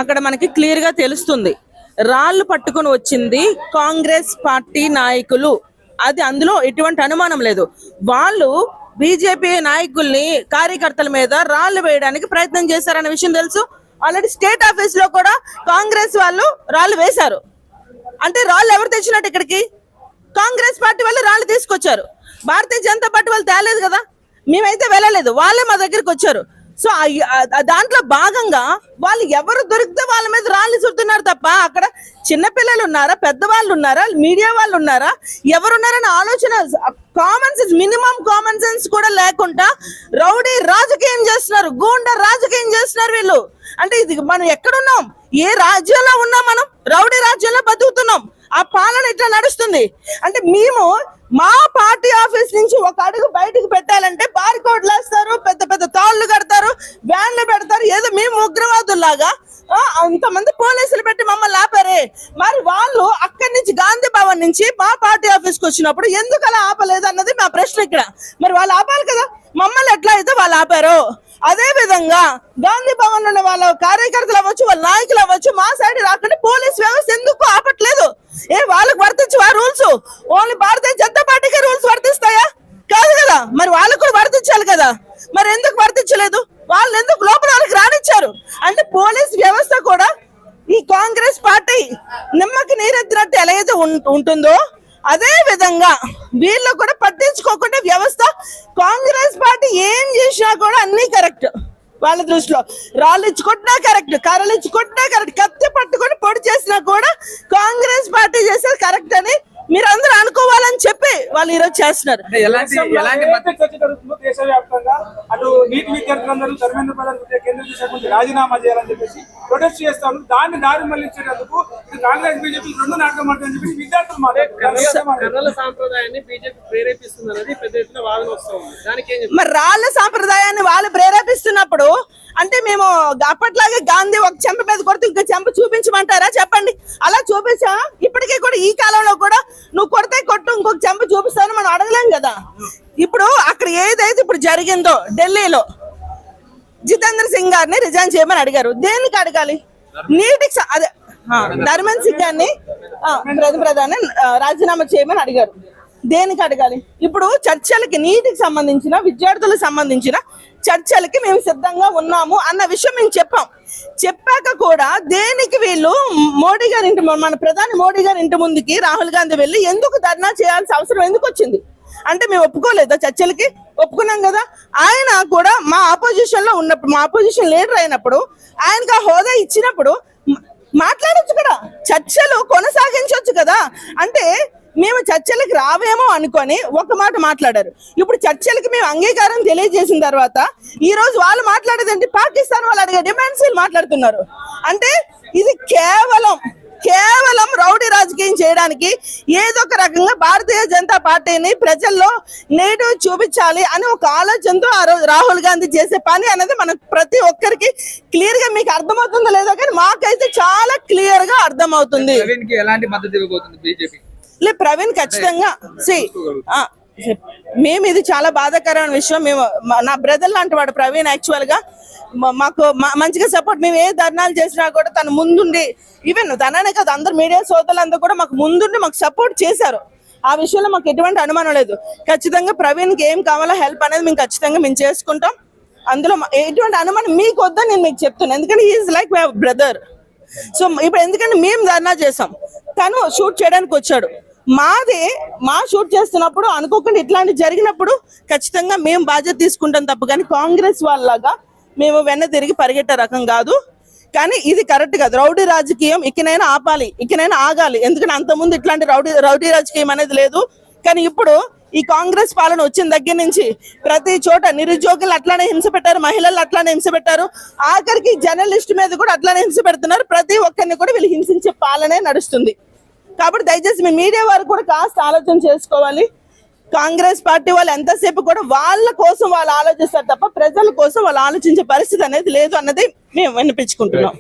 అక్కడ మనకి క్లియర్ గా తెలుస్తుంది. రాళ్ళు పట్టుకొని వచ్చింది కాంగ్రెస్ పార్టీ నాయకులు, అది అందులో ఎటువంటి అనుమానం లేదు. వాళ్ళు బీజేపీ నాయకుల్ని కార్యకర్తల మీద రాళ్ళు వేయడానికి ప్రయత్నం చేశారన్న విషయం తెలుసు. ఆల్రెడీ స్టేట్ ఆఫీస్ లో కూడా కాంగ్రెస్ వాళ్ళు రాళ్ళు వేశారు. అంటే రాళ్ళు ఎవరు తెచ్చినట్టు ఇక్కడికి? కాంగ్రెస్ పార్టీ వాళ్ళు రాళ్ళు తీసుకొచ్చారు. భారతీయ జనతా పార్టీ వాళ్ళు తేలేదు కదా, మేమైతే వెళ్ళలేదు, వాళ్ళే మా దగ్గరికి వచ్చారు. సో దాంట్లో భాగంగా వాళ్ళు ఎవరు దొరికితే వాళ్ళ మీద రాళ్ళు చుడుతున్నారు తప్ప అక్కడ చిన్నపిల్లలు ఉన్నారా, పెద్దవాళ్ళు ఉన్నారా, మీడియా వాళ్ళు ఉన్నారా, ఎవరున్నారని ఆలోచన, common sense, minimum common sense కూడా లేకుండా రౌడీ రాజకీయం చేస్తున్నారు, గూండా రాజకీయం చేస్తున్నారు వీళ్ళు. అంటే ఇది మనం ఎక్కడున్నాం? ఏ రాజ్యంలో ఉన్నాం? మనం రౌడీ రాజ్యంలో బతుకుతున్నాం. ఆ పాలన ఇట్లా నడుస్తుంది. అంటే మేము మా పార్టీ ఆఫీస్ నుంచి ఒక అడుగు బయటకు పెట్టాలంటే బార్కోడ్లు వేస్తారు, పెద్ద పెద్ద తాళ్లు కడతారు, వ్యాన్లు పెడతారు. ఏదో మేము ఉగ్రవాదుల్లాగా అంతమంది పోలీసులు పెట్టి మమ్మల్ని ఆపారే. మరి వాళ్ళు అక్కడి నుంచి గాంధీ భవన్ నుంచి మా పార్టీ ఆఫీస్కి వచ్చినప్పుడు ఎందుకు అలా ఆపలేదు అన్నది మా ప్రశ్న ఇక్కడ. మరి వాళ్ళు ఆపాలి కదా, మమ్మల్ని ఎట్లా అయితే వాళ్ళు ఆపారో అదే విధంగా గాంధీ భవన్ ఉన్న వాళ్ళ కార్యకర్తలు అవ్వచ్చు, వాళ్ళ నాయకులు అవ్వచ్చు, మా సైడ్ రాకుండా పోలీస్ వ్యవస్థ ఎందుకు ఆపట్లేదు? వాళ్ళకు వర్తించవా రూల్స్? ఓన్లీ భారతీయ జనతా పార్టీకి రూల్స్ వర్తిస్తాయా? కాదు కదా, మరి వాళ్ళకు కూడా వర్తించాలి కదా. మరి ఎందుకు వర్తించలేదు? వాళ్ళు ఎందుకు లోపల వాళ్ళకి రానిచ్చారు? అంటే పోలీస్ వ్యవస్థ కూడా ఈ కాంగ్రెస్ పార్టీ నిమ్మకి నీరెత్తినట్టు ఎలా అయితే ఉంటుందో అదే విధంగా వీళ్ళు కూడా పట్టించుకోకుండా వ్యవస్థ, కాంగ్రెస్ పార్టీ ఏం చేసినా కూడా అన్ని కరెక్ట్ వాళ్ళ దృష్టిలో. రాళ్ళు ఇచ్చి కొట్టినా కరెక్ట్, కర్రలు ఇచ్చి కొట్టినా కరెక్ట్, కత్తి పట్టుకొని పొడి చేసినా కూడా కాంగ్రెస్ పార్టీ చేసేది కరెక్ట్ అని మీరు అందరూ అనుకోవాలని చెప్పి వాళ్ళు ఈరోజు చేస్తున్నారు. దేశవ్యాప్తంగా అటు నీటి విద్యార్థులందరూ ధర్మేంద్ర ప్రధాన్ కేంద్ర విద్యాశాఖ రాజీనామా చేయాలని చెప్పేసి ప్రొటెస్ట్ చేస్తాను. దాన్ని దారి మళ్లించేందుకు కాంగ్రెస్ బీజేపీ రెండు నాటకం అని చెప్పేసి విద్యార్థులు కర్రల సాంప్రదాయాన్ని బీజేపీ ప్రేరేపిస్తుందన్నది పెద్ద ఎత్తున వాదన వస్తుంది. దానికి మరి రాళ్ల సాంప్రదాయాన్ని వాళ్ళు ప్రేరేపిస్తున్నప్పుడు అంటే మేము అప్పట్లాగే గాంధీ ఒక చెంప మీద కొడితే ఇంకో చెంప చూపించమంటారా? చెప్పండి. అలా చూపించా ఇప్పటికీ కూడా ఈ కాలంలో కూడా నువ్వు కొడితే కొట్టు, ఇంకొక చెంప చూపిస్తాను మనం అడగలేం కదా. ఇప్పుడు అక్కడ ఏదైతే ఇప్పుడు జరిగిందో ఢిల్లీలో జితేంద్ర సింగ్ గారిని రిజైన్ చేయమని అడిగారు. దేనికి అడగాలి? నీటికి అదే ధర్మేంద్ర సింగ్ గారిని ప్రధాని రాజీనామా చేయమని అడిగారు. దేనికి అడగాలి? ఇప్పుడు చర్చలకి, నీటికి సంబంధించిన, విద్యార్థులకు సంబంధించిన చర్చలకి మేము సిద్ధంగా ఉన్నాము అన్న విషయం మేము చెప్పాక కూడా దేనికి వీళ్ళు మోడీ గారి ఇంటి, మన ప్రధాని మోడీ గారి ఇంటి ముందుకి రాహుల్ గాంధీ వెళ్ళి ఎందుకు ధర్నా చేయాల్సిన అవసరం ఎందుకు వచ్చింది? అంటే మేము ఒప్పుకోలేదా చర్చలకి? ఒప్పుకున్నాం కదా. ఆయన కూడా మా ఆపోజిషన్ లో ఉన్నప్పుడు, మా ఆపోజిషన్ లీడర్ అయినప్పుడు ఆయనకు ఆ హోదా ఇచ్చినప్పుడు మాట్లాడొచ్చు కదా, చర్చలు కొనసాగించవచ్చు కదా. అంటే మేము చర్చలకు రావేమో అనుకొని ఒక మాట మాట్లాడారు. ఇప్పుడు చర్చలకి మేము అంగీకారం తెలియజేసిన తర్వాత ఈ రోజు వాళ్ళు మాట్లాడేది ఏంటి? పాకిస్తాన్ వాళ్ళు అడిగే డిమాండ్స్ మాట్లాడుతున్నారు. అంటే ఇది కేవలం రౌడీ రాజకీయం చేయడానికి ఏదో ఒక రకంగా భారతీయ జనతా పార్టీని ప్రజల్లో నెగిటివ్ చూపించాలి అని ఒక ఆలోచనతో ఆ రోజు రాహుల్ గాంధీ చేసే పని అనేది మనకు ప్రతి ఒక్కరికి క్లియర్ గా, మీకు అర్థమవుతుందో లేదో కానీ మాకైతే చాలా క్లియర్ గా అర్థమవుతుంది. ప్రవీణ్ ఖచ్చితంగా మేము, ఇది చాలా బాధాకరమైన విషయం. మేము, నా బ్రదర్ లాంటి వాడు ప్రవీణ్. యాక్చువల్ గా మాకు మంచిగా సపోర్ట్, మేము ఏ ధర్నాలు చేసినా కూడా తను ముందుండి, ఈవెన్ తననే కాదు అందరు మీడియా సోదరులందరూ కూడా మాకు ముందుండి మాకు సపోర్ట్ చేశారు. ఆ విషయంలో మాకు ఎటువంటి అనుమానం లేదు. ఖచ్చితంగా ప్రవీణ్కి ఏం కావాలో హెల్ప్ అనేది మేము ఖచ్చితంగా మేము చేసుకుంటాం. అందులో ఎటువంటి అనుమానం మీకు వద్దని నేను మీకు చెప్తున్నాను, ఎందుకంటే he's like my brother. So ఇప్పుడు ఎందుకంటే మేము ధర్నా చేసాం, తను షూట్ చేయడానికి వచ్చాడు. మా షూట్ చేస్తున్నప్పుడు అనుకోకుండా ఇట్లాంటి జరిగినప్పుడు ఖచ్చితంగా మేము బాధ్యత తీసుకుంటాం తప్ప కానీ కాంగ్రెస్ వాళ్ళలాగా మేము వెన్న తిరిగి పరిగెట్టే రకం కాదు. కానీ ఇది కరెక్ట్ కాదు. రౌడీ రాజకీయం ఇకనైనా ఆపాలి, ఇకనైనా ఆగాలి. ఎందుకంటే అంతకుముందు ఇట్లాంటి రౌడీ రాజకీయం అనేది లేదు. కానీ ఇప్పుడు ఈ కాంగ్రెస్ పాలన వచ్చిన దగ్గర నుంచి ప్రతి చోట నిరుద్యోగులు అట్లానే హింస పెట్టారు, మహిళలు అట్లానే హింస పెట్టారు, ఆఖరికి జర్నలిస్ట్ మీద కూడా అట్లానే హింస పెడుతున్నారు. ప్రతి ఒక్కరిని కూడా వీళ్ళు హింసించే పాలనే నడుస్తుంది. కాబట్టి దయచేసి మీ మీడియా వారు కూడా కాస్త ఆలోచన చేసుకోవాలి. కాంగ్రెస్ పార్టీ వాళ్ళు ఎంతసేపు కూడా వాళ్ళ కోసం వాళ్ళు ఆలోచిస్తారు తప్ప ప్రజల కోసం వాళ్ళు ఆలోచించే పరిస్థితి అనేది లేదు అన్నది మేము వినిపించుకుంటున్నాం.